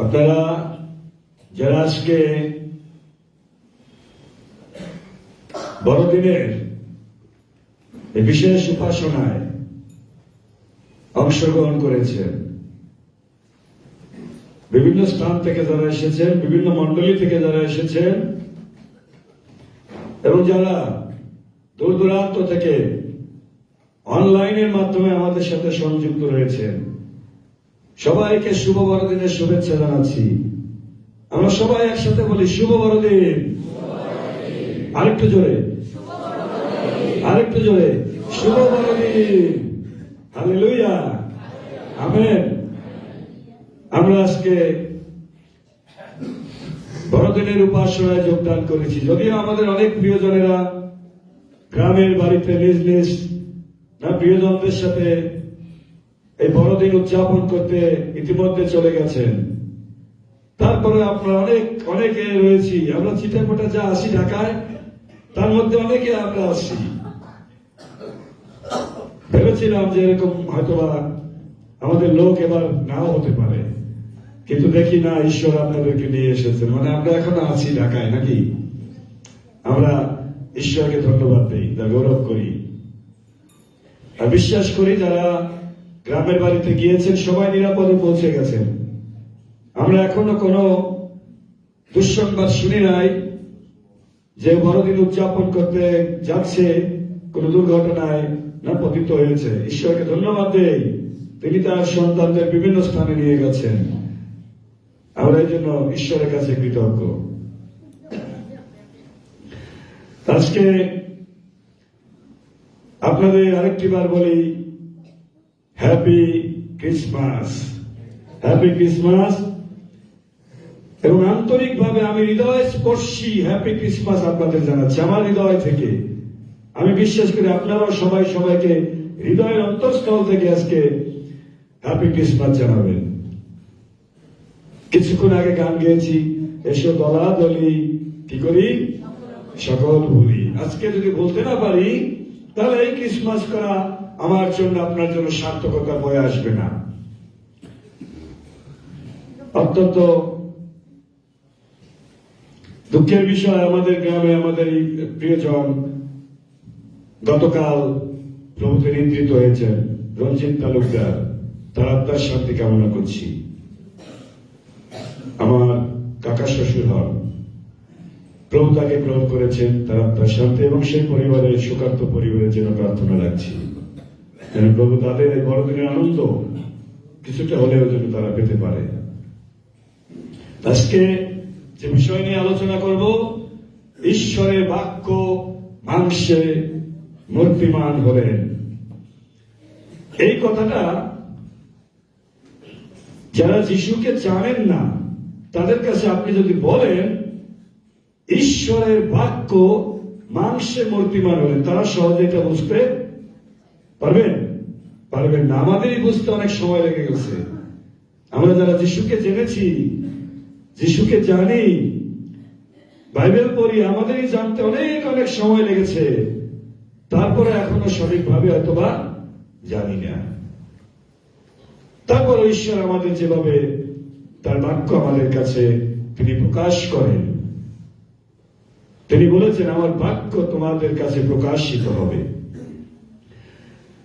আপনারা যারা আজকে বড়দিনের এই বিশেষ উপাসনায় অংশগ্রহণ করেছেন, বিভিন্ন স্থান থেকে যারা এসেছেন, বিভিন্ন মণ্ডলী থেকে যারা এসেছেন এবং যারা দূর দূরান্ত থেকে অনলাইনের মাধ্যমে আমাদের সাথে সংযুক্ত রয়েছেন, সবাইকে শুভ বড়দিনের শুভেচ্ছা জানাচ্ছি। আমরা সবাই একসাথে বলি শুভ বড়দিন। আরেকটু জোরে, আরেকটু জোরে, শুভ বড়দিন। Hallelujah, amen. আমরা আজকে বড়দিনের উপাসনায় যোগদান করেছি। যদিও আমাদের অনেক প্রিয়জনেরা গ্রামের বাড়িতে নিজ নিজ প্রিয়জনদের সাথে এই বড়দিন উদযাপন করতে ইতিমধ্যে চলে গেছেন, তারপরে আপনারা অনেকে রয়েছি। আমরা চিটাকোটা যা আসি ঢাকায়, তার মধ্যে অনেকে আমরা আসি। ভেবেছিলাম যে এরকম হয়তোবা আমাদের লোক এবার নাও হতে পারে, কিন্তু দেখি না, ঈশ্বর আপনাদেরকে নিয়ে এসেছেন। মানে আমরা এখনো আছি ঢাকায়, নাকি? আমরা ঈশ্বরকে ধন্যবাদ দিই, তার গৌরব করি আর বিশ্বাস করি যারা গ্রামের বাড়িতে গিয়েছেন সবাই নিরাপদে পৌঁছে গেছেন। আমরা এখনো কোনো দুঃসংবাদ শুনি নাই যে বড়দিন উদযাপন করতে যাচ্ছে কোনো দুর্ঘটনায় পতিত হয়েছে। ঈশ্বরকে ধন্যবাদ দেই, তিনি তার সন্তানদের বিভিন্ন স্থানে নিয়ে গেছেন। আমরা এই জন্য ঈশ্বরের কাছে কৃতজ্ঞ। আজকে আপনাদের আরেকটি বার বলি হ্যাপি ক্রিসমাস, হ্যাপি ক্রিসমাস। এবং আন্তরিকভাবে আমি হৃদয় স্পর্শী হ্যাপি ক্রিসমাস আপনাদের জানাচ্ছি আমার হৃদয় থেকে। আমি বিশ্বাস করি আপনারাও সবাই সবাইকে হৃদয়ের অন্তঃস্থল থেকে আজকে হ্যাপি ক্রিসমাস জানাবেন। কিছুক্ষণ আগে গান গেয়েছি, এসো দলা দলি কি করি সকল ভুলি। আজকে যদি বলতে না পারি তাহলে এই ক্রিসমাস করা আমার জন্য আপনার জন্য সার্থকতা বয়ে আসবে না। অত্যন্ত দুঃখের বিষয়, আমাদের গ্রামে আমাদের এই প্রিয়জন গতকাল প্রভুতে নিদ্রিত হয়েছেন, রঞ্জিত তালুকদার। তার আত্মার শান্তি কামনা করছি। আমার কাকা শ্বশুর হন, প্রভু তাকে গ্রহণ করেছেন, তার আত্মার শান্তি এবং সেই পরিবারের শোকার্ত পরিবারের জন্য প্রার্থনা রাখছি যেন প্রভু তাদের এই বড়দিনের আনন্দ কিছুটা হলেও যেন তারা পেতে পারে। আজকে যে বিষয় নিয়ে আলোচনা করব, ঈশ্বরের বাক্য মাংসে মূর্তিমান হলেন। এই কথাটা যারা যিশুকে জানেন না তাদের কাছে আপনি যদি বলেন ঈশ্বরের বাক্য মাংসে মূর্তিমান হলেন, তারা সহজে এটা বুঝতে পারবেন না। আমাদেরই বুঝতে অনেক সময় লেগে গেছে। আমরা যারা যিশুকে জেনেছি, যিশুকে জানি, বাইবেল পড়ি, আমাদেরই জানতে অনেক অনেক সময় লেগেছে। তারপরে এখনো সঠিকভাবে হয়তোবা জানি না। তারপর ঈশ্বর আমাদের যেভাবে তার বাক্য আমাদের কাছে তিনি প্রকাশ করেন, তিনি বলেছেন আমার বাক্য তোমাদের কাছে প্রকাশিত হবে।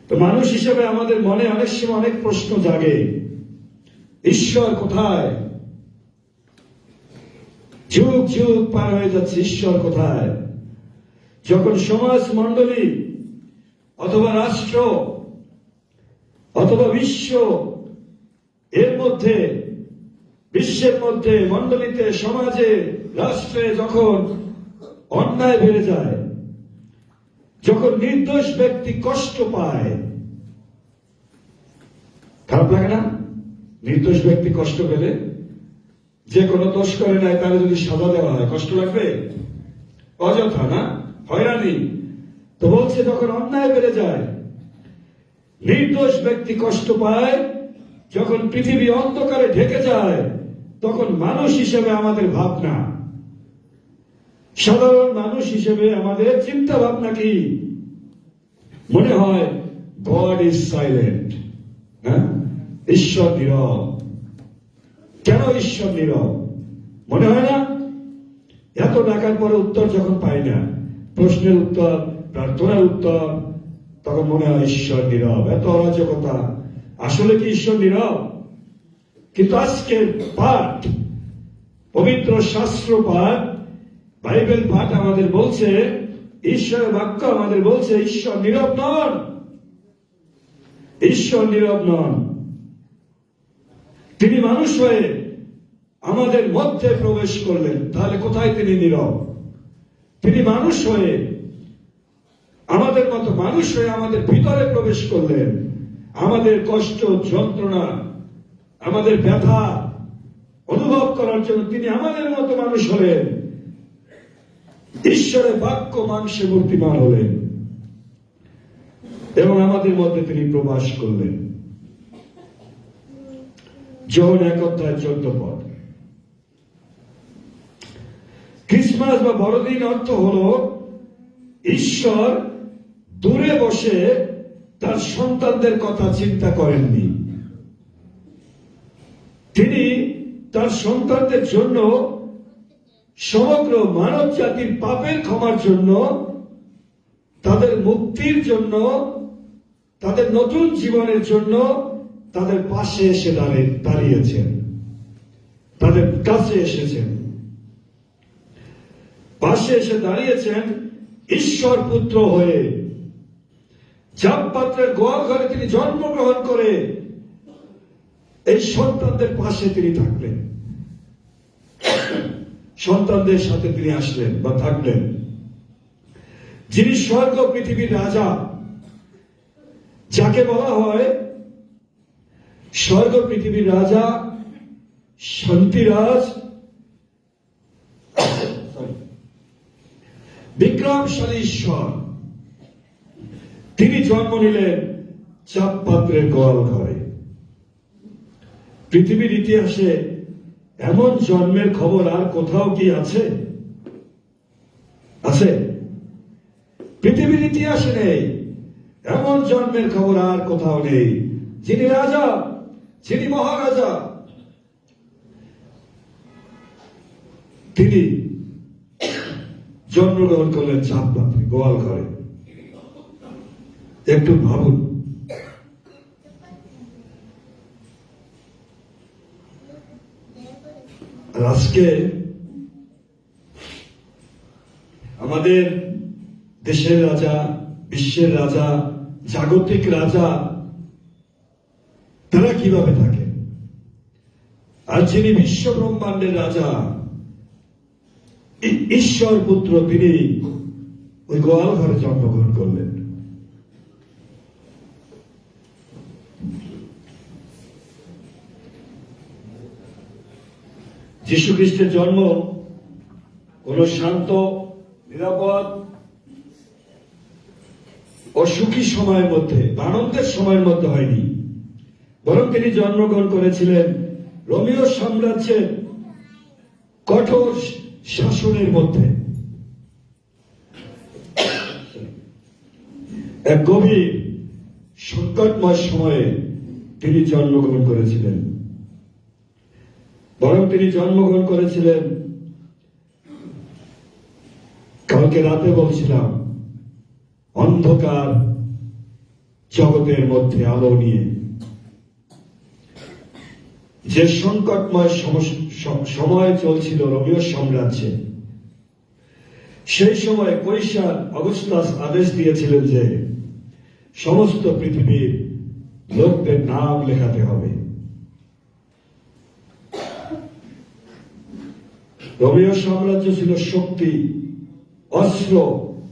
তো মানুষ হিসেবে আমাদের মনে অনেক সময় অনেক প্রশ্ন জাগে, ঈশ্বর কোথায়? যুগ যুগ পার হয়ে যাচ্ছে, ঈশ্বর কোথায়? যখন সমাজ মণ্ডলী অথবা রাষ্ট্র অথবা বিশ্ব এর মধ্যে, বিশ্বের মধ্যে, মণ্ডলীতে, সমাজে, রাষ্ট্রে যখন অন্যায় বেড়ে যায়, যখন নির্দোষ ব্যক্তি কষ্ট পায়, খারাপ লাগে না? নির্দোষ ব্যক্তি কষ্ট পেলে, যে কোনো দোষ করে নাই তারা যদি সাজা দেওয়া হয়, কষ্ট লাগবে? অযথা না, হয়রানি। তো বলছে যখন অন্যায় বেড়ে যায়, নির্দোষ ব্যক্তি কষ্ট পায়, যখন পৃথিবী অন্ধকারে ঢেকে যায়, তখন মানুষ হিসেবে আমাদের ভাবনা, সাধারণ মানুষ হিসেবে আমাদের চিন্তা ভাবনা কি? মনে হয় গড ইজ সাইলেন্ট, ঈশ্বর নীরব। কেন ঈশ্বর নীরব? মনে হয় না এত ডাকার পরে উত্তর যখন পাই না, প্রশ্নের উত্তর, প্রার্থনার উত্তর, তখন মনে হয় ঈশ্বর নীরব, এত অরাজকতা। আসলে কি ঈশ্বর নীরব? কিন্তু আজকের পাঠ, পবিত্র শাস্ত্র পাঠ, বাইবেল পাঠ আমাদের বলছে, ঈশ্বরের বাক্য আমাদের বলছে ঈশ্বর নীরব নন। ঈশ্বর নীরব নন। তিনি মানুষ হয়ে আমাদের মধ্যে প্রবেশ করলেন। তাহলে কোথায় তিনি নীরব? তিনি মানুষ হয়ে আমাদের মতো মানুষ হয়ে আমাদের ভিতরে প্রবেশ করলেন। আমাদের কষ্ট, যন্ত্রণা, আমাদের ব্যথা অনুভব করার জন্য তিনি আমাদের মতো মানুষ হলেন। ঈশ্বরের বাক্য মাংসে মূর্তিমান হলেন এবং আমাদের মধ্যে তিনি প্রবাস করলেন। যোহন 1:14। ক্রিসমাস বা বড়দিন অর্থ হল ঈশ্বর দূরে বসে তার সন্তানদের কথা চিন্তা করেননি। তিনি তার সন্তানদের জন্য, সমগ্র মানব জাতির পাপের ক্ষমার জন্য, তাদের মুক্তির জন্য, তাদের নতুন জীবনের জন্য তাদের পাশে এসে দাঁড়িয়েছেন, তাদের কাছে এসেছেন, পাশে এসে দাঁড়িয়েছেন ঈশ্বর পুত্র হয়ে। জাপ পাত্রের গোয়াল ঘরে তিনি জন্মগ্রহণ করে এই সন্তানদের পাশে তিনি থাকলেন, সন্তানদের সাথে তিনি আসলেন বা থাকলেন। যিনি স্বর্গ পৃথিবীর রাজা, যাকে বলা হয় স্বর্গ পৃথিবীর রাজা, শান্তিরাজ, বিক্রমশালী ঈশ্বর, তিনি জন্ম নিলেন চাপ পাত্রের গোয়াল ঘরে। পৃথিবীর ইতিহাসে এমন জন্মের খবর আর কোথাও কি আছে? আছে? পৃথিবীর ইতিহাসে নেই এমন জন্মের খবর, আর কোথাও নেই। যিনি রাজা, যিনি মহারাজা, তিনি জন্মগ্রহণ করলেন চাপ পাত্রে গোয়াল ঘরে। একটু ভাবুন, আর আজকে আমাদের দেশের রাজা, বিশ্বের রাজা, জাগতিক রাজা, তারা কিভাবে থাকে? আর যিনি বিশ্ব ব্রহ্মাণ্ডের রাজা, ঈশ্বর পুত্র, তিনি ওই গোয়াল ঘরে জন্মগ্রহণ করলেন। যীশু খ্রিস্টের জন্ম কোন শান্ত, নিরাপদ ও সুখী সময়ের মধ্যে, আনন্দের সময়ের মধ্যে হয়নি, বরং তিনি জন্মগ্রহণ করেছিলেন রোমীয় সাম্রাজ্যের কঠোর শাসনের মধ্যে। এক গভীর সংকটময় সময়ে তিনি জন্মগ্রহণ করেছিলেন। বরং তিনি জন্মগ্রহণ করেছিলেন, কালকে রাতে বলছিলাম, অন্ধকার জগতের মধ্যে আলো নিয়ে। যে সংকটময় সময় চলছিল রোমীয় সাম্রাজ্যে, সেই সময় কৈসার অগস্টাস আদেশ দিয়েছিলেন যে সমস্ত পৃথিবীর লোকদের নাম লেখাতে হবে। রোমীয় সাম্রাজ্য ছিল শক্তি, অস্ত্র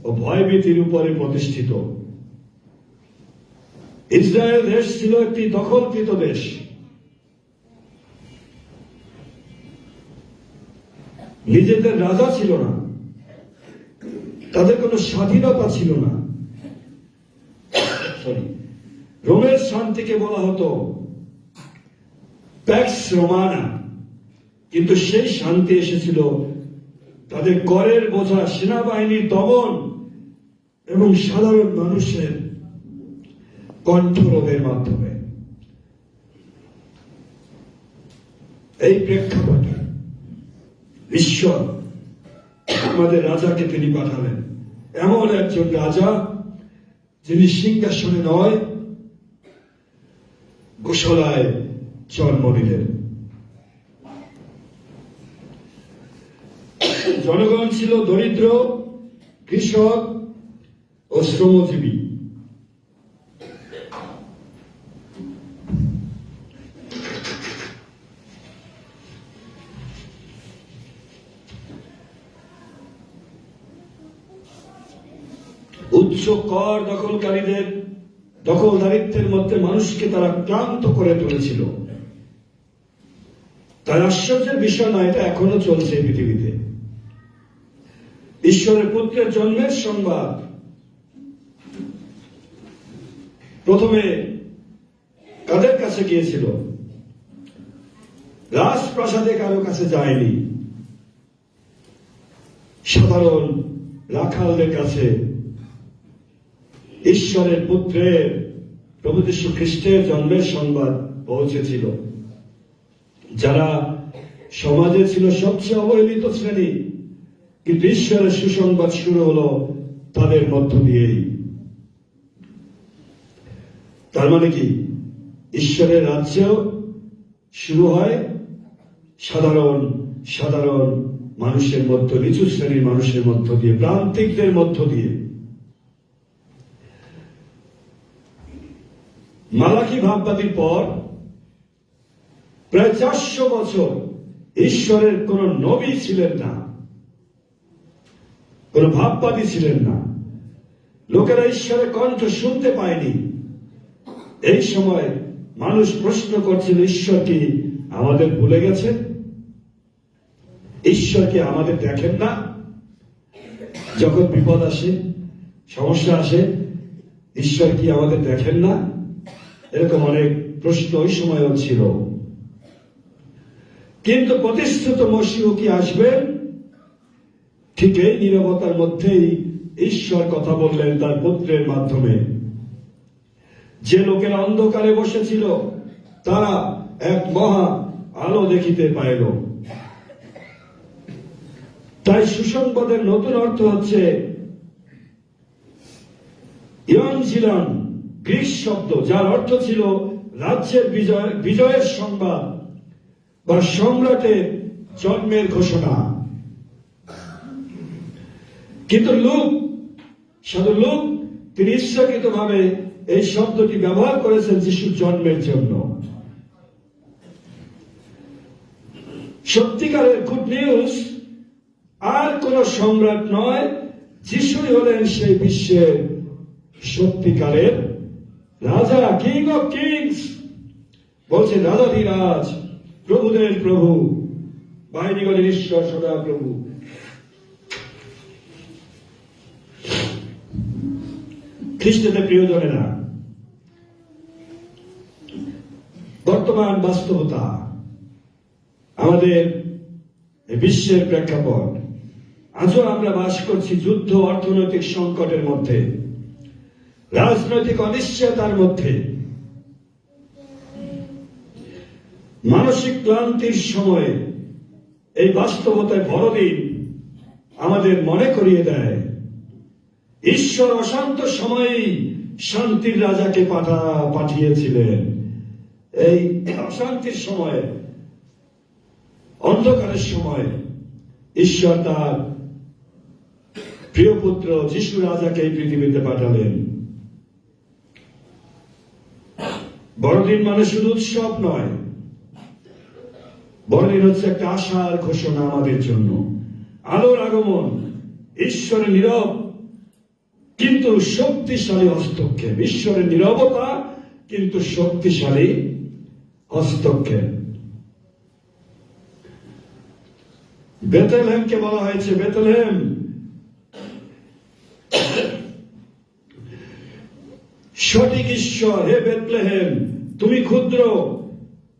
ও ভয়ভীতির উপরে প্রতিষ্ঠিত। ইসরায়েল দেশ ছিল একটি দখলকৃত দেশ। নিজেদের রাজা ছিল না, তাদের কোনো স্বাধীনতা ছিল না। রোমের শান্তিকে বলা হতো প্যাক্স রোমানা, কিন্তু সেই শান্তি এসেছিল তাদের করের বোঝা, সেনাবাহিনীর দমন এবং সাধারণ মানুষের কণ্ঠরোধের মাধ্যমে। এই প্রেক্ষাপটে ঈশ্বর আমাদের রাজাকে তিনি পাঠালেন, এমন একজন রাজা যিনি সিংহাসনে নয় গোশালায় জন্ম নিলেন। জনগণ ছিল দরিদ্র, কৃষক ও শ্রমজীবী। উচ্চ কর দখলদারিত্বের মধ্যে মানুষকে তারা ক্লান্ত করে তুলেছিল। তার আশ্চর্যের বিষয় না, এটা এখনো চলছে পৃথিবীতে। ঈশ্বরের পুত্রের জন্মের সংবাদ প্রথমে কাদের কাছে গিয়েছিল? রাজপ্রাসাদে কারো কাছে যায়নি, সাধারণ রাখালদের কাছে ঈশ্বরের পুত্রের প্রভু যীশু খ্রিস্টের জন্মের সংবাদ পৌঁছেছিল। যারা সমাজে ছিল সবচেয়ে অবহেলিত শ্রেণী, কিন্তু ঈশ্বরের সুসংবাদ শুরু হলো তাদের মধ্য দিয়েই। তার মানে কি? ঈশ্বরের রাজ্য শুরু হয় সাধারণ মানুষের মধ্য, নিচু শ্রেণীর মানুষের মধ্য দিয়ে, প্রান্তিকদের মধ্য দিয়ে। মালাকি ভাববাদীর পর প্রায় 400 বছর ঈশ্বরের কোন নবী ছিলেন না, কোন ভাববাদী ছিলেন না। লোকেরা ঈশ্বরের কণ্ঠ শুনতে পায়নি। এই সময় মানুষ প্রশ্ন করছিল, ঈশ্বর কি আমাদের ভুলে গেছেন? ঈশ্বর কি আমাদের দেখেন না? যখন বিপদ আসে, সমস্যা আসে, ঈশ্বর কি আমাদের দেখেন না? এরকম অনেক প্রশ্ন ওই সময়ও ছিল। কিন্তু প্রতিষ্ঠিত মসীহ কি আসবেন? ঠিক এই নীরবতার মধ্যেই ঈশ্বর কথা বললেন তার পুত্রের মাধ্যমে। যে লোকেরা অন্ধকারে বসেছিল তারা এক মহা আলো দেখিতে পাইল। তাই সুসংবাদের নতুন অর্থ হচ্ছে ইভাঞ্জেলিয়ন, গ্রিক শব্দ, যার অর্থ ছিল রাজ্যের বিজয়ের সংবাদ বা সম্রাটের জন্মের ঘোষণা। কিন্তু সাধু লূক তিনি ইচ্ছাকৃতভাবে এই শব্দটি ব্যবহার করেছেন যিশুর জন্মের জন্য। সত্যিকারের গুড নিউজ আর কোন সম্রাট নয়, যিশুই হলেন সেই বিশ্বের সত্যিকারের রাজা, কিং অফ কিংস। বলছে রাজাধিরাজ, প্রভুদের প্রভু, বাহিনীগণের ঈশ্বর সদা প্রভু। খ্রিস্টদের প্রিয়জনেরা, বর্তমান বাস্তবতা, আমাদের বিশ্বের প্রেক্ষাপট, আজও আমরা বাস করছি যুদ্ধ, অর্থনৈতিক সংকটের মধ্যে, রাজনৈতিক অনিশ্চয়তার মধ্যে। মানসিক ক্লান্তির সময়ে এই বাস্তবতায় বড়দিন আমাদের মনে করিয়ে দেয় ঈশ্বর অশান্ত সময়েই শান্তির রাজাকে পাঠিয়েছিলেন। এই অশান্তির সময়ে, অন্ধকারের সময় ঈশ্বর তার প্রিয় পুত্র যিশু রাজাকে এই পৃথিবীতে পাঠালেন। বড়দিন মানে শুধু উৎসব নয়, বড়দিন হচ্ছে একটা আশার ঘোষণা আমাদের জন্য, আলোর আগমন, ঈশ্বরের নীরব কিন্তু শক্তিশালী হস্তক্ষেপ। ঈশ্বরের নীরবতা কিন্তু শক্তিশালী হস্তক্ষেপ। বেথলেহেমকে বলা হয়েছে, বেথলেহেম সঠিক ঈশ্বর, হে বেথলেহেম তুমি ক্ষুদ্র।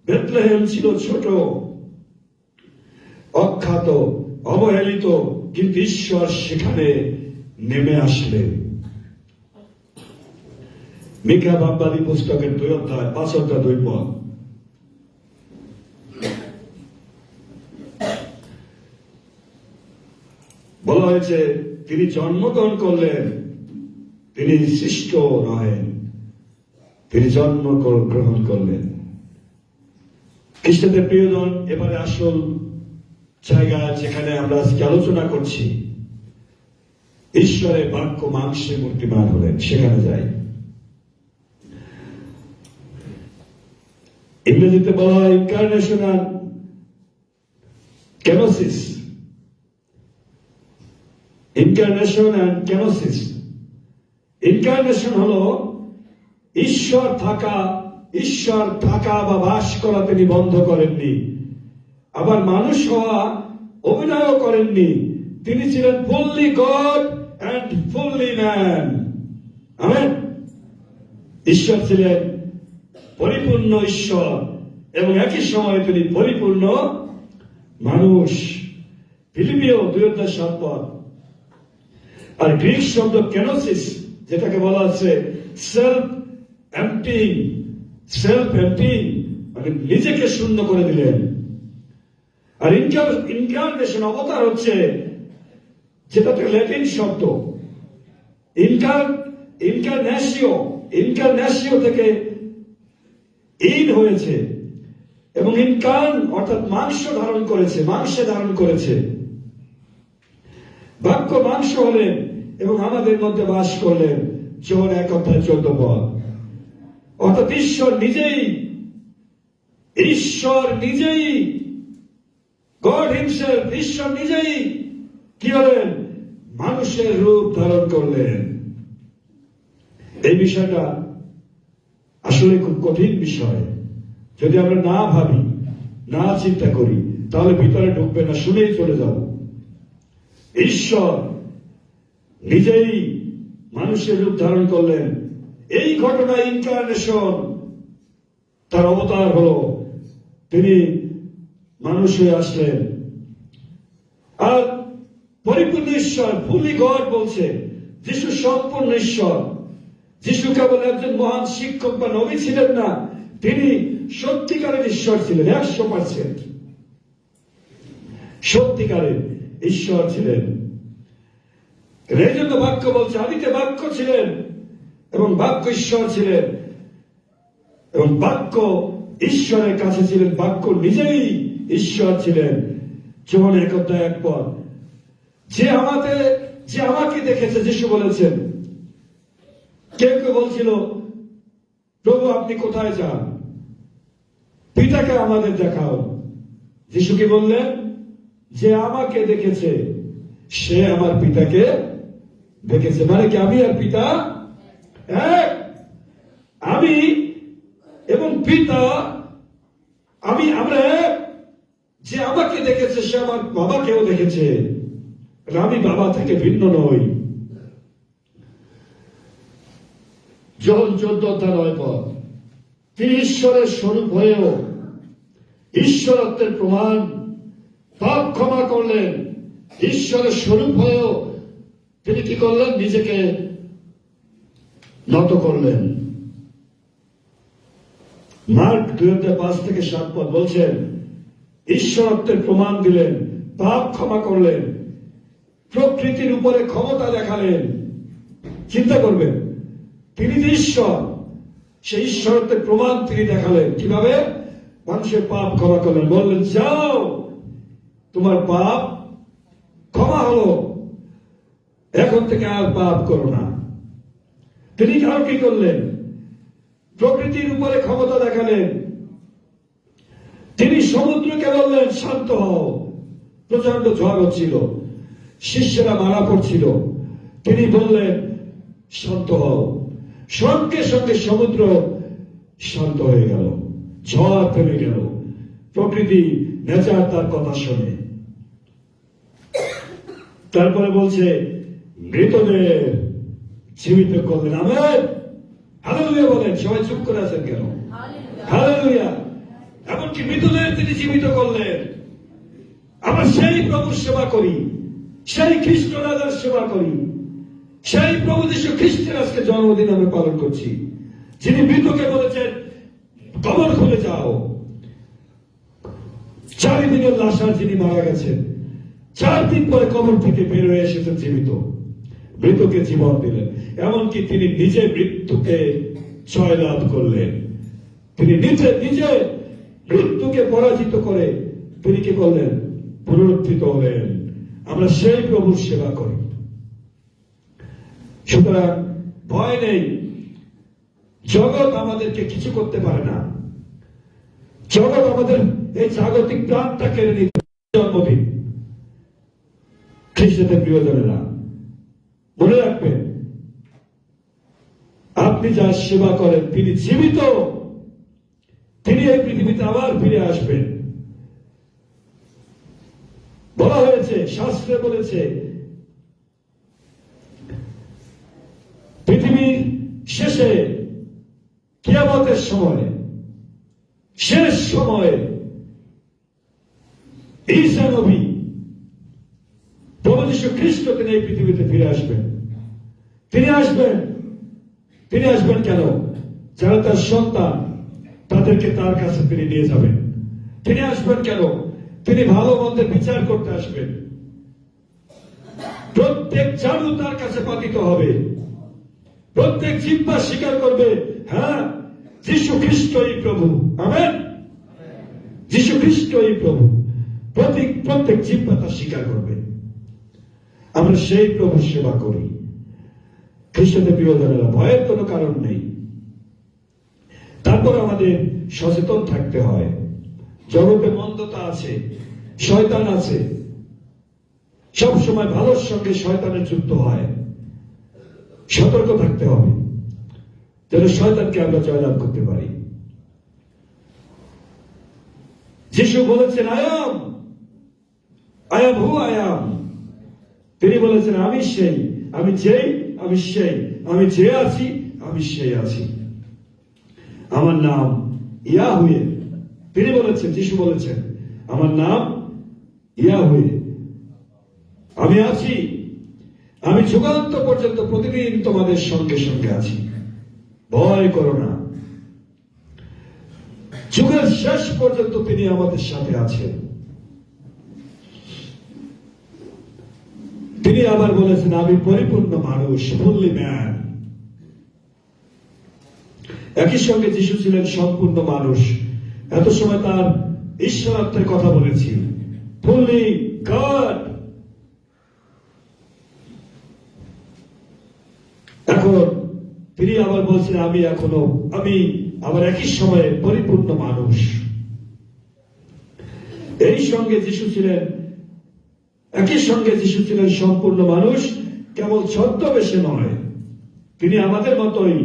বেথলেহেম ছিল ছোট, অখ্যাত, অবহেলিত, কিন্তু ঈশ্বর সেখানে নেমে আসলেন। মিকা ভাববাদী পুস্তকের 2 অধ্যায় 5 অধ্যায় 2 পদ। বলা হয়েছে তিনি জন্মগ্রহণ করলেন, তিনি সৃষ্ট নহেন, তিনি জন্ম গ্রহণ করলেন। খ্রিস্টানদের প্রিয়জন, এবারে আসল জায়গা যেখানে আমরা আজকে আলোচনা করছি, ঈশ্বরের বাক্য মাংসে মূর্তিমান হলেন, সেখানে যাই। ইংরেজিতে বলা হয় ইনকারনেশন আর kenosis. Incarnation and kenosis. Incarnation হলো ঈশ্বর থাকা বা বাস করা তিনি বন্ধ করেননি, আবার মানুষ হওয়া অভিনয়ও করেননি। তিনি ছিলেন fully god and fully man. Amen. ঈশ্বর ছিলেন পরিপূর্ণ ঈশ্বর এবং একই সময়ে তিনি পরিপূর্ণ মানুষ। ফিলিপিও 2:7। আর গ্রিক শব্দ কেনোসিস, যেটাকে বলা আছে সেলফ এম্পটিং, মানে নিজেকে শূন্য করে দিলেন। আর ইনকারনেশন, অবতার হচ্ছে, যেটা ল্যাটিন শব্দ ইনকারন্যাসিও থেকে ইন হয়েছে, এবং ইনকার্ন অর্থাৎ মাংসে ধারণ করেছে। বাক্য মাংস হলেন এবং আমাদের মধ্যে বাস করলেন। যোহন 1:14। অর্থাৎ ঈশ্বর নিজেই গড হিমসেলফ, ঈশ্বর নিজেই কি হলেন? মানুষের রূপ ধারণ করলেন। এই বিষয়টা আসলে খুব কঠিন বিষয়। যদি আমরা না ভাবি, না চিন্তা করি, তাহলে ভিতরে ঢুকবে না, শুনেই চলে যাব। ঈশ্বর নিজেই মানুষের রূপ ধারণ করলেন। এই ঘটনা ইনকারনেশন, তার অবতার হলো, তিনি মানুষ হয়ে আসলেন। আর পরিপূর্ণ ঈশ্বর, ফুলি গড বলছে। যিশু সম্পূর্ণ ঈশ্বর। যিশু কেবল একজন মহান শিক্ষক বা নবী ছিলেন না, তিনি সত্যিকারের ঈশ্বর ছিলেন। 100% সত্যিকারের ঈশ্বর ছিলেন। এই জন্য বাক্য বলছে, আদিতে বাক্য ছিলেন এবং বাক্য ঈশ্বর ছিলেন, এবং বাক্য ঈশ্বরের কাছে ছিলেন। বাক্য নিজেই ঈশ্বর ছিলেন। যোহন 1:1। যে আমাকে দেখেছে, যিশু বলেছেন। কেউ কেউ বলছিল, প্রভু আপনি কোথায় যান? পিতাকে আমাদের দেখাও। যিশু কি বললেন? যে আমাকে দেখেছে সে আমার পিতাকে দেখেছে। মানে কি আমি আর পিতা এক? আমি এবং পিতা, আমরা এক। যে আমাকে দেখেছে সে আমার বাবাকেও দেখেছে। আমি বাবা থেকে ভিন্ন নই। যোহন 14:9। তিনি ঈশ্বরের স্বরূপ হয়েও ঈশ্বরত্বের প্রমাণ, পাপ ক্ষমা করলেন। ঈশ্বরের স্বরূপ হয়েও তিনি কি করলেন? নিজেকে নত করলেন। মার্ক 2:5-7 বলছেন, ঈশ্বরত্বের প্রমাণ দিলেন, পাপ ক্ষমা করলেন, প্রকৃতির উপরে ক্ষমতা দেখালেন। চিন্তা করবেন, তিনি যে ঈশ্বর, সেই ঈশ্বরত্বের প্রমাণ তিনি দেখালেন। কিভাবে? মানুষের পাপ ক্ষমা করলেন। বললেন, যাও, তোমার পাপ ক্ষমা হলো, এখন থেকে আর পাপ করো না। তিনি আর কি করলেন? প্রকৃতির উপরে ক্ষমতা দেখালেন। তিনি সমুদ্রকে বললেন, শান্ত হও। প্রচন্ড ঝড় হচ্ছিল, শিষ্যরা মারা পড়ছিল। তিনি বললেন, শান্ত হও। সঙ্গে সঙ্গে সমুদ্র শান্ত হয়ে গেল, ঝড় থেমে গেল। প্রকৃতি, নেচার তার কথা শোনে। তারপরে বলছে, মৃতদের জীবিত করলেন। আমেন, হালেলুয়া বলেন। সবাই চুপ করে আছেন কেন? হালেলুয়া। এমনকি মৃতদের তিনি জীবিত করলেন। আমরা সেই প্রভুর সেবা করি, সেই খ্রিস্ট রাজার সেবা করি, সেই প্রভু যীশু খ্রিস্টের আজকে জন্মদিন আমরা পালন করছি, যিনি মৃতকে বলেছেন, কবর খুলে যাও। 4 দিনের লাশা যিনি মারা গেছেন, 4 দিন পরে কবর থেকে বের হয়ে এসেছেন জীবিত, মৃতকে জীবন দিলেন। এমনকি তিনি নিজে মৃত্যুকে জয়লাভ করলেন। তিনি নিজে মৃত্যুকে পরাজিত করে তিনি কি করলেন? পুনরুত্থিত হলেন। আমরা সেই প্রভুর সেবা করি। সুতরাং ভয় নেই, জগৎ আমাদেরকে কিছু করতে পারে না। জগৎ আমাদের এই জাগতিক প্রাণটা কেড়ে নিতে জন্মদিন। খ্রিস্টদের প্রিয়জনেরা, মনে রাখবেন, আপনি যার সেবা করেন তিনি জীবিত, তিনি এই পৃথিবীতে আবার ফিরে আসবেন। বলা হয়েছে, শাস্ত্রে বলেছে, পৃথিবীর শেষে কিয়ামতের সময়, শেষ সময়ে ঈসা নবী, প্রভু যীশু খ্রিস্ট তিনি এই পৃথিবীতে ফিরে আসবেন। তিনি আসবেন কেন? যারা তার সন্তান তাদেরকে তার কাছে তিনি নিয়ে যাবেন। তিনি আসবেন কেন? তিনি ভালো মন্দের বিচার করতে আসবেন। প্রত্যেক জানু তার কাছে পাতিত হবে। প্রত্যেক জিহ্বা স্বীকার করবে, হ্যাঁ, যীশু খ্রিস্টই প্রভু। আমেন। যীশু খ্রিস্টই প্রভু। প্রত্যেক জিহ্বা তা স্বীকার করবে। আমরা সেই প্রভুর সেবা করি। খ্রিস্টদের প্রিয়জনেরা, ভয়ের কোনো কারণ নেই। তারপর আমাদের সচেতন থাকতে হয়। জগতে মন্দতা আছে, শয়তান আছে, সব সময় ভালোর সঙ্গে শয়তানের যুদ্ধ হয়। সতর্ক থাকতে হবে যেন শয়তানকে আমরা জয়লাভ করতে পারি। যিশু বলেছেন, I am who I am. তিনি বলেছেন, আমি সেই, আমি যেই, আমি সেই, আমি যে আছি, আমি সেই আছি। আমার নাম ইয়াহুয়ে। তিনি বলেছেন, যিশু বলেছেন, আমার নাম ইয়াহুয়ে। আমি আছি, আমি যুগান্ত পর্যন্ত প্রতিদিন তোমাদের সঙ্গে সঙ্গে আছি। ভয় করো না। যুগের শেষ পর্যন্ত তিনি আমাদের সাথে আছেন। তিনি আবার বলেছেন, আমি পরিপূর্ণ মানুষ, ফুললি ম্যান। একই সঙ্গে যিশু ছিলেন সম্পূর্ণ মানুষ। এত সময় তার ঈশ্বরত্বের কথা বলেছি, ফুললি গড। এখন তিনি আবার বলছেন, আমি আবার একই সময়ে পরিপূর্ণ মানুষ। একই সঙ্গে যিশু ছিলেন সম্পূর্ণ মানুষ, কেবল ছদ্মবেশে নয়। তিনি আমাদের মতোই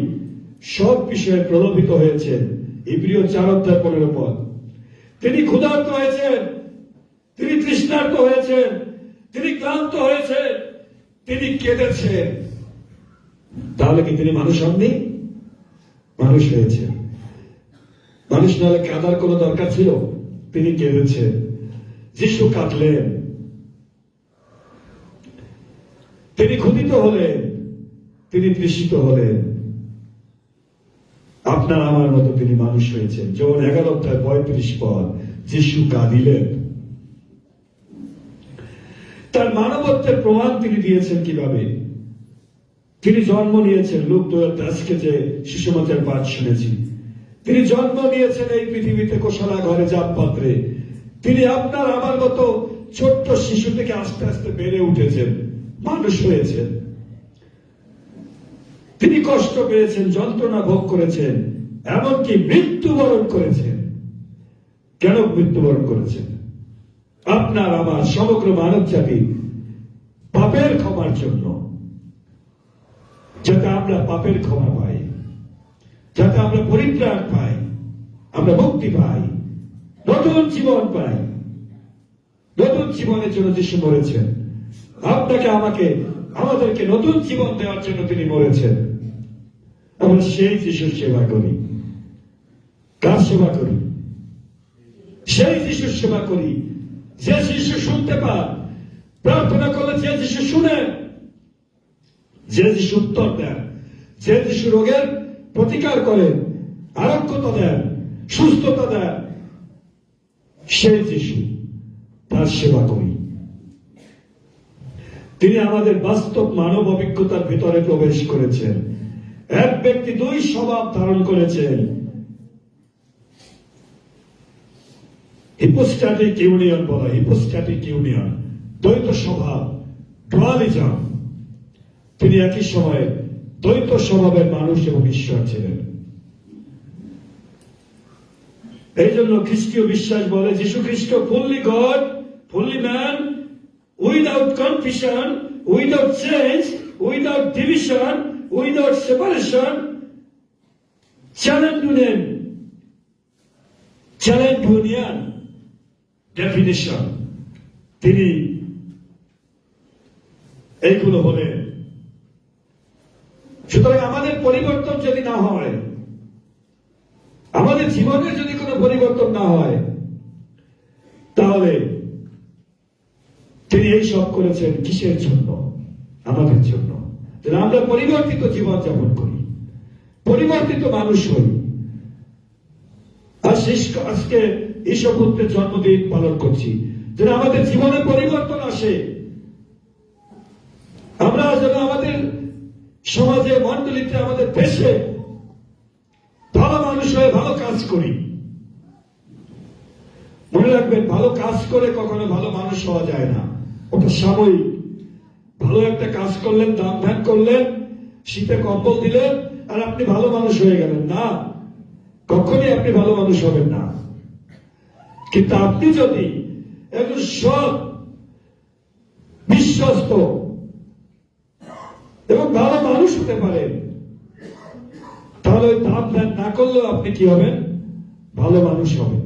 সব বিষয়ে প্রলোভিত হয়েছেন। ইব্রিয় 4:15 তিনি ক্ষুধার্ত হয়েছেন, তিনি তৃষ্ণার্ত হয়েছেন, তিনি ক্লান্ত হয়েছেন, তিনি কেঁদেছেন। তাহলে কি তিনি মানুষ হননি? মানুষ হয়েছেন। মানুষ নাহলে কাঁদার কোনো দরকার ছিল? তিনি কেঁদেছেন। যিশু কাঁদলেন। তিনি ক্ষুধিত হলেন, তিনি তৃষিত হলেন। আপনার আমার মতো তিনি মানুষ হয়েছেন। যখন 11:35 যিশু কাঁদিলেন। তার মানবত্বের প্রমাণ তিনি দিয়েছেন কিভাবে? তিনি জন্ম নিয়েছেন, লুক 2:10 যে সুসমাচার পাঠ শুনেছি। তিনি জন্ম নিয়েছেন এই পৃথিবীতে কোশলা ঘরে জাত পাত্রে। তিনি আপনার আমার মতো ছোট্ট শিশু থেকে আস্তে আস্তে বেড়ে উঠেছেন, মানুষ হয়েছেন। তিনি কষ্ট পেয়েছেন, যন্ত্রণা ভোগ করেছেন, এমনকি মৃত্যুবরণ করেছেন। কেন মৃত্যুবরণ করেছেন? আপনার আমার সমগ্র মানব জাতি পাপের ক্ষমার জন্য, যাতে আমরা পাপের ক্ষমা পাই, যাতে আমরা পরিত্রাণ পাই, আমরা মুক্তি পাই, নতুন জীবন পাই। নতুন জীবনের জন্য যিশু মরেছেন। আপনাকে আমাদেরকে নতুন জীবন দেওয়ার জন্য তিনি মরেছেন। আমরা সেই যিশুর সেবা করি। কার সেবা করি? সেই যিশুর সেবা করি যে যিশু শুনতে পান। প্রার্থনা করলে যে যিশু শুনেন, যে যিশু উত্তর দেন, যে যিশু রোগের প্রতিকার করেন, আরোগ্যতা দেন, সুস্থতা দেন, সেই যিশু, তার সেবা করি। তিনি আমাদের বাস্তব মানব অভিজ্ঞতার ভিতরে প্রবেশ করেছেন। এক ব্যক্তি দুই স্বভাব ধারণ করেছেন। হিপোস্ট্যাটিক ইউনিয়ন বলা, হিপোস্ট্যাটিক ইউনিয়ন, দ্বৈত স্বভাব, ডুয়ালিজম। তিনি একই সময়ে দ্বৈত স্বভাবের মানুষ এবং ঈশ্বর ছিলেন। এই জন্য খ্রিস্টীয় বিশ্বাস বলে যীশু খ্রিস্ট fully God, fully man, without confusion, without change, without division, without separation, challenge union definition. তিনি এইগুলো বলে। সুতরাং আমাদের পরিবর্তন যদি না হয়, আমাদের জীবনের যদি কোনো পরিবর্তন না হয়, তাহলে তিনি এই সব করেছেন কিসের জন্য? আমাদের জন্য, যেন আমরা পরিবর্তিত জীবন যাপন করি, পরিবর্তিত মানুষ হই। আজকে ঈশ্বর পুত্রের জন্মদিন পালন করছি, যেন আমাদের জীবনে পরিবর্তন আসে। আমরা যেন আমাদের সমাজে, মণ্ডলীতে, আমাদের দেশে ভালো মানুষ হয়ে ভালো কাজ করি। মনে রাখবেন, ভালো কাজ করে কখনো ভালো মানুষ হওয়া যায় না, ওটা সাময়িক। ভালো একটা কাজ করলেন, দান ধ্যান করলেন, শীতে কম্বল দিলেন, আর আপনি ভালো মানুষ হয়ে গেলেন না, কখনই আপনি ভালো মানুষ হবেন না। কিন্তু আপনি যদি একজন সৎ, বিশ্বস্ত এবং ভালো মানুষ হতে পারেন, তাহলে ওই দান ধ্যান না করলেও আপনি কি হবেন? ভালো মানুষ হবেন।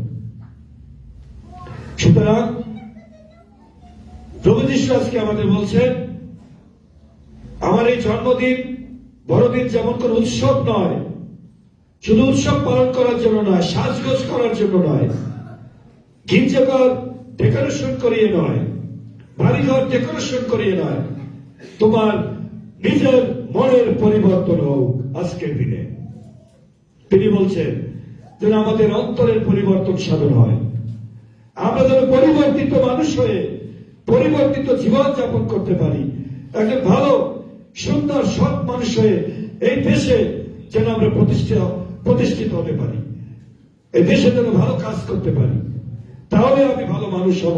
সুতরাং প্রভু যীশু আজকে আমাদের বলছেন, আমার এই জন্মদিন, বড়দিন যেমন কোন উৎসব নয়, শুধু উৎসব পালন করার জন্য নয়, সাজগোজ করার জন্য নয়, গির্জাঘর ডেকোরেশন করিয়ে নয়, বাড়িঘর ডেকোরেশন করিয়ে নয়, তোমার নিজের মনের পরিবর্তন হোক আজকের দিনে। তিনি বলছেন যেন আমাদের অন্তরের পরিবর্তন সাধন হয়, আমরা যেন পরিবর্তিত মানুষ হয়ে পরিবর্তিত জীবন যাপন করতে পারি, একজন ভালো সুন্দর সৎ মানুষ হয়ে এই দেশে যেন আমরা প্রতিষ্ঠিত হতে পারি, এই দেশে যেন ভালো কাজ করতে পারি। তাহলে আমি ভালো মানুষ হব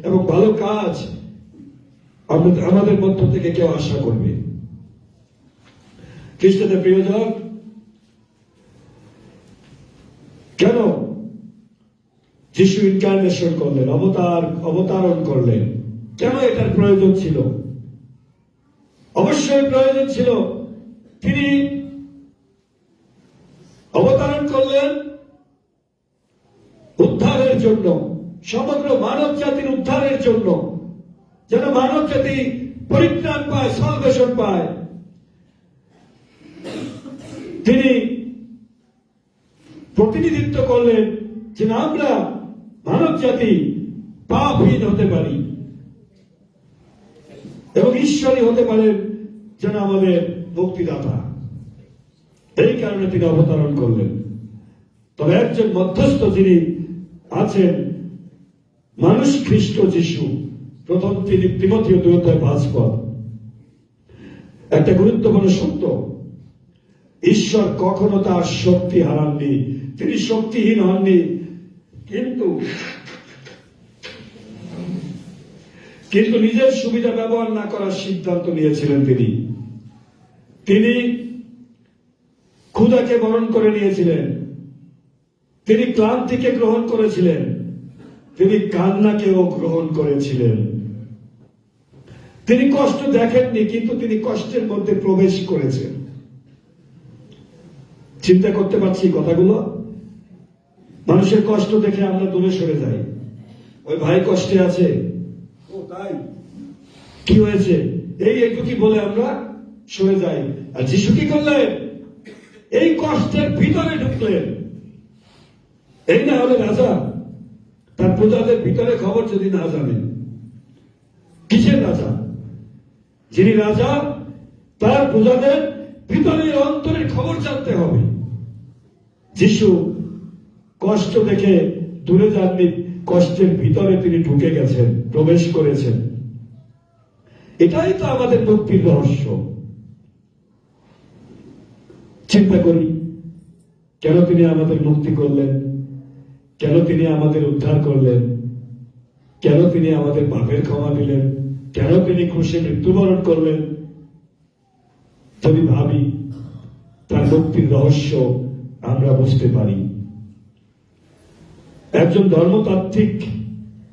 এবং ভালো কাজ আমাদের মধ্য থেকে কেউ আশা করবে। খ্রিস্টদের প্রিয়জন, কেন যিশু ইনকার্নেশন করলেন, অবতারণ করলেন? কেন এটার প্রয়োজন ছিল? অবশ্যই প্রয়োজন ছিল। তিনি অবতারণ করলেন উদ্ধারের জন্য, সমগ্র মানব জাতির উদ্ধারের জন্য, যেন মানব জাতি পরিত্রাণ পায়, সালভেশন পায়। তিনি প্রতিনিধিত্ব করলেন যেন আমরা মানব জাতি পাপহীন হতে পারি এবং ঈশ্বরই হতে পারেন যেন আমাদের মুক্তিদাতা। এই কারণে তিনি অবতরণ করলেন। তবে একজন মধ্যস্থ যিনি আছেন, মানুষ খ্রিস্ট যিশু। প্রথম তিমথিয় 2:5। একটা গুরুত্বপূর্ণ সত্য, ঈশ্বর কখনো তার শক্তি হারাননি, তিনি শক্তিহীন হননি, কিন্তু নিজের সুবিধা ব্যবহার না করার সিদ্ধান্ত নিয়েছিলেন। তিনি ক্ষুধাকে বরণ করে নিয়েছিলেন, তিনি ক্লান্তিকে গ্রহণ করেছিলেন, তিনি কান্নাকেও গ্রহণ করেছিলেন। তিনি কষ্ট দেখেননি, কিন্তু তিনি কষ্টের মধ্যে প্রবেশ করেছেন। চিন্তা করতে পারছি কথাগুলো? মানুষের কষ্ট দেখে আমরা দূরে সরে যাই, ওই ভাই কষ্টে আছে, ও তাই কি হয়েছে, এই একটু কি বলে আমরা সরে যাই। আর যিশু কি করলেন? এই কষ্টের ভিতরে ঢুকলেন। এই না হলে রাজা তার প্রজাদের ভিতরে খবর যদি না জানেন, কিসের রাজা? যিনি রাজা, তার প্রজাদের ভিতরের অন্তরের খবর জানতে হবে। যিশু কষ্ট দেখে দূরে যাননি, কষ্টের ভিতরে তিনি ঢুকে গেছেন, প্রবেশ করেছেন। এটাই তো আমাদের মুক্তির রহস্য। চিন্তা করি, কেন তিনি আমাদের মুক্তি করলেন, কেন তিনি আমাদের উদ্ধার করলেন, কেন তিনি আমাদের পাপের ক্ষমা দিলেন, কেন তিনি ক্রুশে মৃত্যুবরণ করলেন। যদি ভাবি, তার মুক্তির রহস্য আমরা বুঝতে পারি। একজন ধর্মতাত্ত্বিক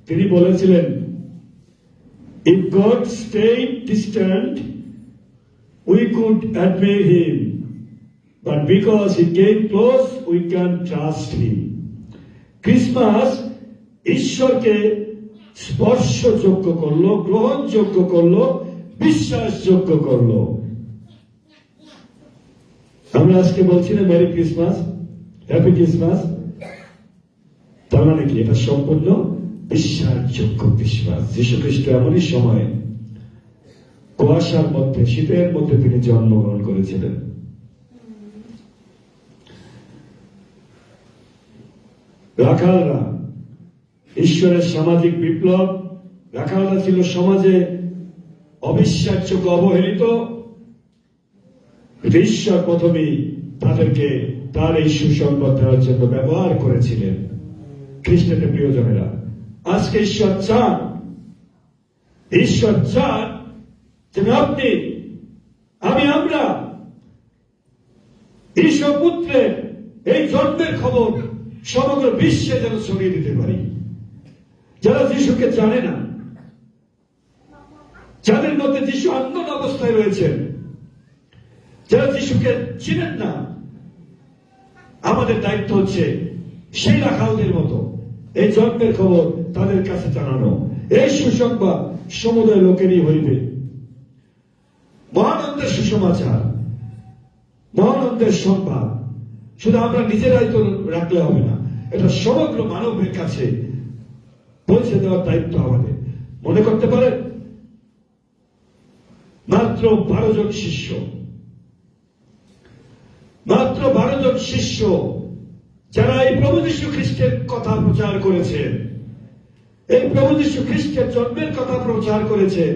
তিনি বলেছিলেন, if God stayed distant, we could admire him, but because he came close, we can trust him. Christmas ঈশ্বরকে স্পর্শযোগ্য করলো, গ্রহণযোগ্য করলো, বিশ্বাসযোগ্য করলো। আমরা আজকে বলছি না মেরি ক্রিসমাস, হ্যাপি ক্রিসমাস, তার মানে কি? এটা সম্পূর্ণ বিশ্বাসযোগ্য ক্রিসমাস। যীশু খ্রিস্ট এমনই সময় কুয়াশার মধ্যে, শীতের মধ্যে তিনি জন্মগ্রহণ করেছিলেন। রাখালরা ঈশ্বরের সামাজিক বিপ্লব, রাখালরা ছিল সমাজে অবিশ্বাসযোগ্য, অবহেলিত। ঈশ্বর প্রথমেই তাদেরকে তার এই সুসংবাদ দেওয়ার জন্য ব্যবহার করেছিলেন। খ্রিস্টানের প্রিয়জনেরা, আজকে ঈশ্বর চান যে আপনি, আমরা ঈশ্বর পুত্রের এই জন্মের খবর সমগ্র বিশ্বে যেন ছড়িয়ে দিতে পারি। যারা যিশুকে জানে না, যাদের মধ্যে যিশু অন্ধ অবস্থায় রয়েছেন, যারা যিশুকে চিনেন না, আমাদের দায়িত্ব হচ্ছে সেই রাখালদের মতো এই জন্মের খবর তাদের কাছে জানানো। এই সুসংবাদ সমুদয় লোকেরই হইবে। মহানন্দের সুসমাচার, মহানন্দের সংবাদ শুধু আমরা নিজেরাই তো রাখলে হবে না, এটা সমগ্র মানবের কাছে পৌঁছে দেওয়ার দায়িত্ব আমাদের। মনে করতে পারেন, মাত্র 12 জন শিষ্য, মাত্র 12 জন শিষ্য যারা এই প্রভু যীশু খ্রিস্টের কথা প্রচার করেছেন, এই প্রভু যীশু খ্রিস্টের জন্মের কথা প্রচার করেছেন,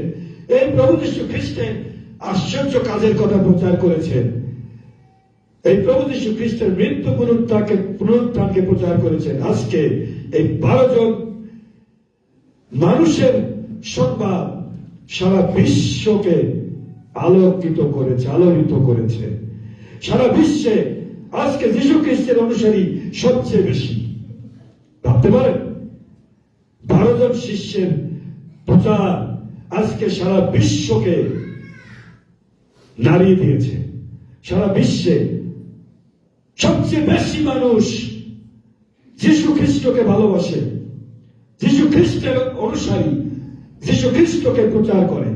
এই প্রভু যীশু খ্রিস্টের আশ্চর্য কাজের কথা প্রচার করেছেন, এই প্রভু যীশু খ্রিস্টের মৃত্যু পুনরুত্থানকে প্রচার করেছেন। আজকে এই 12 জন মানুষের সংবাদ সারা বিশ্বকে আলোকিত করেছে, আলোড়িত করেছে। সারা বিশ্বে আজকে যীশু খ্রিস্টের অনুসারী সবচেয়ে বেশি। ভাবতে পারেন, 12 জন শিষ্যের প্রচার আজকে সারা বিশ্বকে নাড়িয়ে দিয়েছে। সারা বিশ্বে সবচেয়ে বেশি মানুষ যীশু খ্রিস্টকে ভালোবাসে, যীশু খ্রিস্টের অনুসারী, যীশু খ্রিস্টকে প্রচার করে,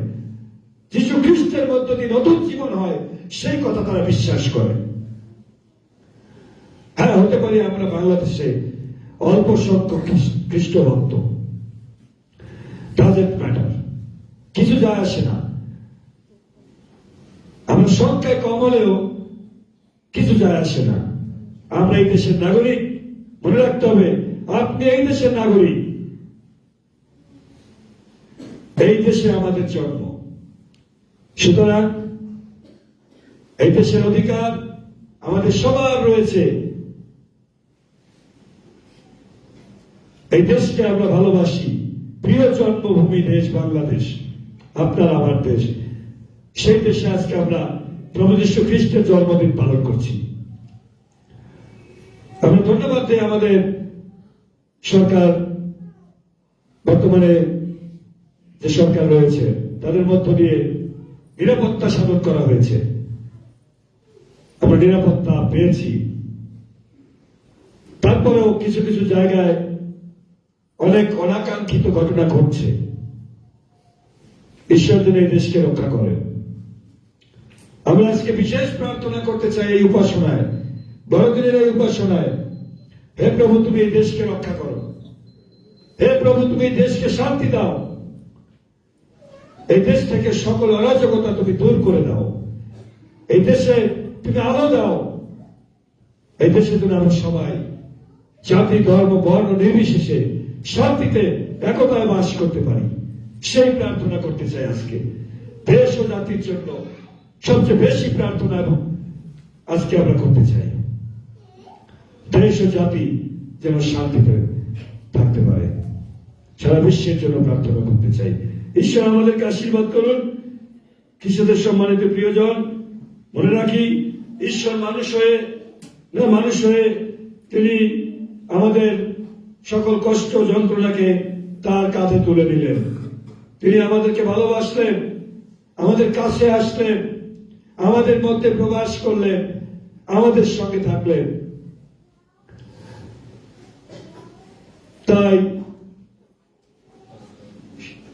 যীশু খ্রিস্টের মধ্য দিয়ে নতুন জীবন হয়, সেই কথা তারা বিশ্বাস করে। হ্যাঁ, হতে পারে আমরা বাংলাদেশে অল্প সংখ্যক খ্রিস্ট ভক্ত, ডাজেন্ট ম্যাটার, কিছু যায় আসে না। আমার সংখ্যায় কম হলেও কিছু যায় আসে না। আমরা এই দেশের নাগরিক, মনে রাখতে হবে আপনি এই দেশের নাগরিক, এই দেশে আমাদের জন্ম। সুতরাং এই দেশের অধিকার আমাদের সবার রয়েছে। এই দেশকে আমরা ভালোবাসি। প্রিয় জন্মভূমি দেশ বাংলাদেশ, আপনার আমার দেশ। সেই দেশে আজকে আমরা প্রভু যীশু খ্রিস্টের জন্মদিন পালন করছি। আমরা ধন্যবাদ দিই আমাদের সরকার, বর্তমানে যে সরকার রয়েছে তাদের মধ্য দিয়ে নিরাপত্তা সাধন করা হয়েছে। আমরা নিরাপত্তা পেয়েছি। তারপরেও কিছু কিছু জায়গায় অনেক অনাকাঙ্ক্ষিত ঘটনা ঘটছে। ঈশ্বর যেন এই দেশকে রক্ষা করেন। আমরা আজকে বিশেষ প্রার্থনা করতে চাই এই উপাসনায়, বড়দিনের এই উপাসনায়। হে প্রভু, তুমি এই দেশকে রক্ষা করো। হে প্রভু, তুমি এই দেশকে শান্তি দাও। এই দেশ থেকে সকল অরাজকতা তুমি দূর করে দাও। এই দেশে তুমি আলো দাও। এই দেশে তুমি আমরা সবাই জাতি, ধর্ম, বর্ণ নির্বিশেষে শান্তিতে একতায় বাস করতে পারি, সেই প্রার্থনা করতে চাই আজকে। দেশ ও জাতির জন্য সবচেয়ে বেশি প্রার্থনা এবং আজকে আমরা করতে চাই দেশ ও জাতি যেন শান্তিতে থাকতে পারে। সারা বিশ্বের জন্য প্রার্থনা করতে চাই। ঈশ্বর আমাদেরকে আশীর্বাদ করুন। খ্রিস্টদের সম্মানিত প্রিয়জন, মনে রাখি ঈশ্বর মানুষ হয়ে তিনি আমাদের সকল কষ্ট যন্ত্রণাকে তার কাঁধে তুলে নিলেন। তিনি আমাদেরকে ভালোবাসলেন, আমাদের কাছে আসলেন, আমাদের মধ্যে প্রবাস করলেন, আমাদের সঙ্গে থাকলেন। তাই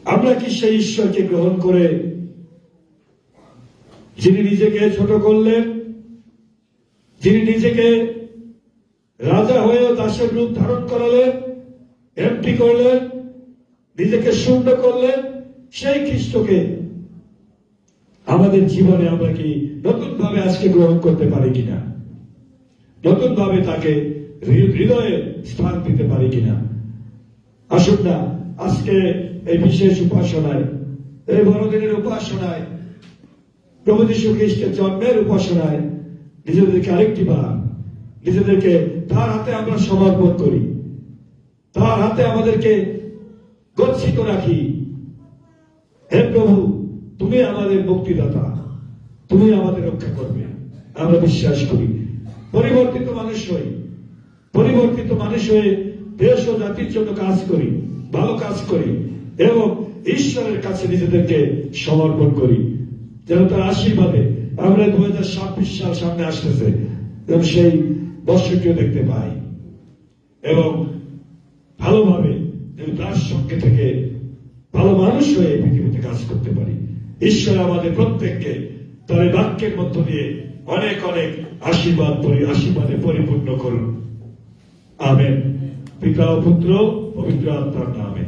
আমরা কি সেই ঈশ্বরকে গ্রহণ করে, যিনি নিজেকে ছোট করলেন, যিনি নিজেকে রাজা হয়েও দাসের রূপ ধারণ করালেন, এমপি করলেন, নিজেকে শূন্য করলেন, সেই খ্রিস্টকে আমাদের জীবনে আমরা কি নতুন ভাবে আজকে গ্রহণ করতে পারি কিনা, নতুন ভাবে তাকে হৃদয়ে স্থান দিতে পারি কিনা। আসুন না আজকে এই বিশেষ উপাসনায়, এই বড়দিনের উপাসনায়, প্রভু যীশু খ্রিস্টের জন্মের উপাসনায় নিজেদেরকে আরেকটি বার নিজেদেরকে তার হাতে আমরা সমর্পণ করি, তার হাতে আমাদেরকে গচ্ছিত রাখি। হে প্রভু, তুমি আমাদের মুক্তিদাতা, তুমি আমাদের রক্ষা করবে। আমরা বিশ্বাস করি পরিবর্তিত মানুষ হয়ে দেশ ও জাতির জন্য কাজ করি, ভালো কাজ করি এবং ঈশ্বরের কাছে নিজেদেরকে সমর্পণ করি, যেন তার আশীর্বাদে আমরা 2026 সাল সামনে আসতেছে এবং সেই বর্ষটিও দেখতে পাই এবং ভালোভাবে তার সঙ্গে থেকে ভালো মানুষ হয়ে পৃথিবীতে কাজ করতে পারি। ঈশ্বর আমাদের প্রত্যেককে তার বাক্যের মধ্য দিয়ে অনেক অনেক আশীর্বাদে পরিপূর্ণ করুন। আমেন। পিতা ও পুত্র পবিত্র আত্মার নামে।